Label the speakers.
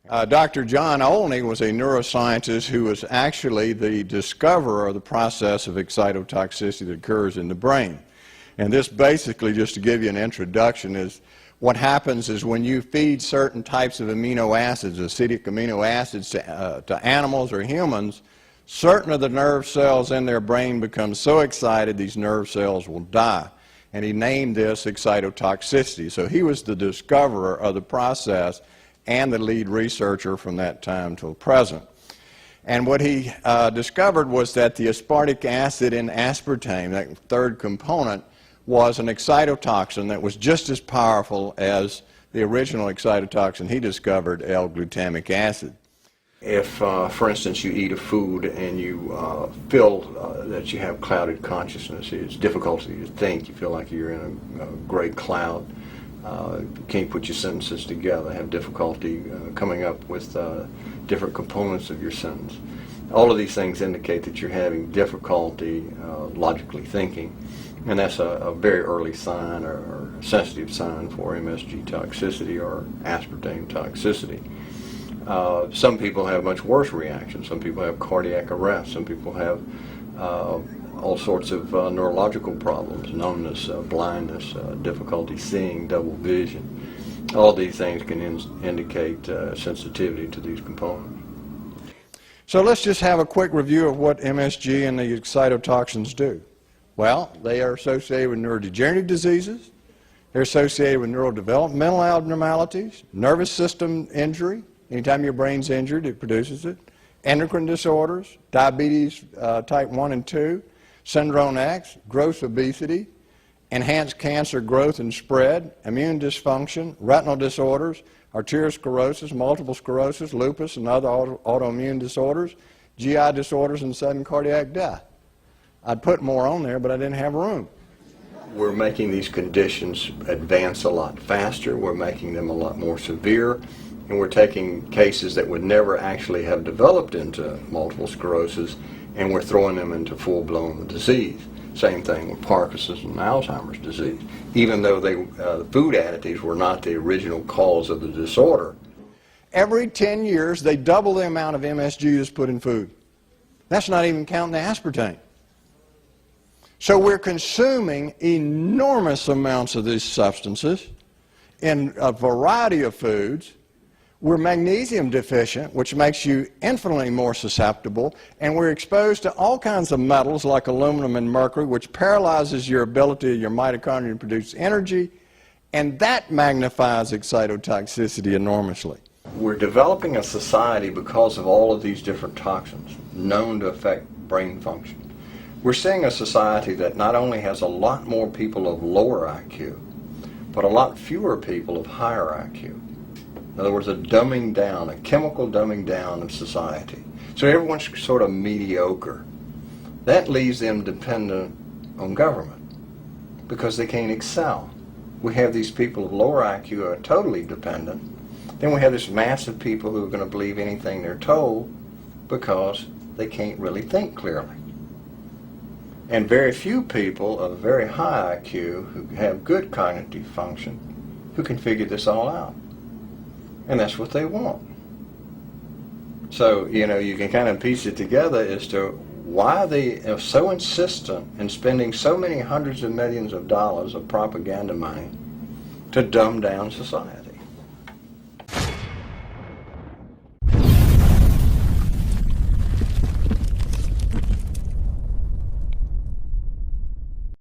Speaker 1: Dr. John Olney was a neuroscientist who was actually the discoverer of the process of excitotoxicity that occurs in the brain. And this basically, just to give you an introduction, is what happens is when you feed certain types of amino acids, acidic amino acids, to animals or humans, certain of the nerve cells in their brain become so excited these nerve cells will die. And he named this excitotoxicity. So he was the discoverer of the process and the lead researcher from that time till present. And what he discovered was that the aspartic acid in aspartame, that third component, was an excitotoxin that was just as powerful as the original excitotoxin he discovered, L-glutamic acid. If, for instance, you eat a food and you feel that you have clouded consciousness, it's difficult to think, you feel like you're in a gray cloud, you can't put your sentences together, have difficulty coming up with different components of your sentence. All of these things indicate that you're having difficulty logically thinking, and that's a very early sign or sensitive sign for MSG toxicity or aspartame toxicity. Some people have much worse reactions. Some people have cardiac arrest. Some people have all sorts of neurological problems, numbness, blindness, difficulty seeing, double vision. All these things can indicate sensitivity to these components. So let's just have a quick review of what MSG and the excitotoxins do. Well, they are associated with neurodegenerative diseases. They're associated with neurodevelopmental abnormalities, nervous system injury. Anytime your brain's injured, it produces it. Endocrine disorders, diabetes type 1 and 2, syndrome X, gross obesity, enhanced cancer growth and spread, immune dysfunction, retinal disorders, arteriosclerosis, multiple sclerosis, lupus, and other autoimmune disorders, GI disorders, and sudden cardiac death. I'd put more on there, but I didn't have room. We're making these conditions advance a lot faster. We're making them a lot more severe. And we're taking cases that would never actually have developed into multiple sclerosis, and we're throwing them into full-blown disease. Same thing with Parkinson's and Alzheimer's disease. Even though the food additives were not the original cause of the disorder. Every 10 years, they double the amount of MSG that's put in food. That's not even counting the aspartame. So we're consuming enormous amounts of these substances in a variety of foods. We're magnesium deficient, which makes you infinitely more susceptible, and we're exposed to all kinds of metals like aluminum and mercury, which paralyzes your ability of your mitochondria to produce energy, and that magnifies excitotoxicity enormously. We're developing a society because of all of these different toxins known to affect brain function. We're seeing a society that not only has a lot more people of lower IQ, but a lot fewer people of higher IQ. In other words, a dumbing down, a chemical dumbing down of society. So everyone's sort of mediocre. That leaves them dependent on government because they can't excel. We have these people of lower IQ who are totally dependent. Then we have this mass of people who are going to believe anything they're told because they can't really think clearly. And very few people of very high IQ who have good cognitive function who can figure this all out. And that's what they want. So, you can kind of piece it together as to why they are so insistent in spending so many hundreds of millions of dollars of propaganda money to dumb down society.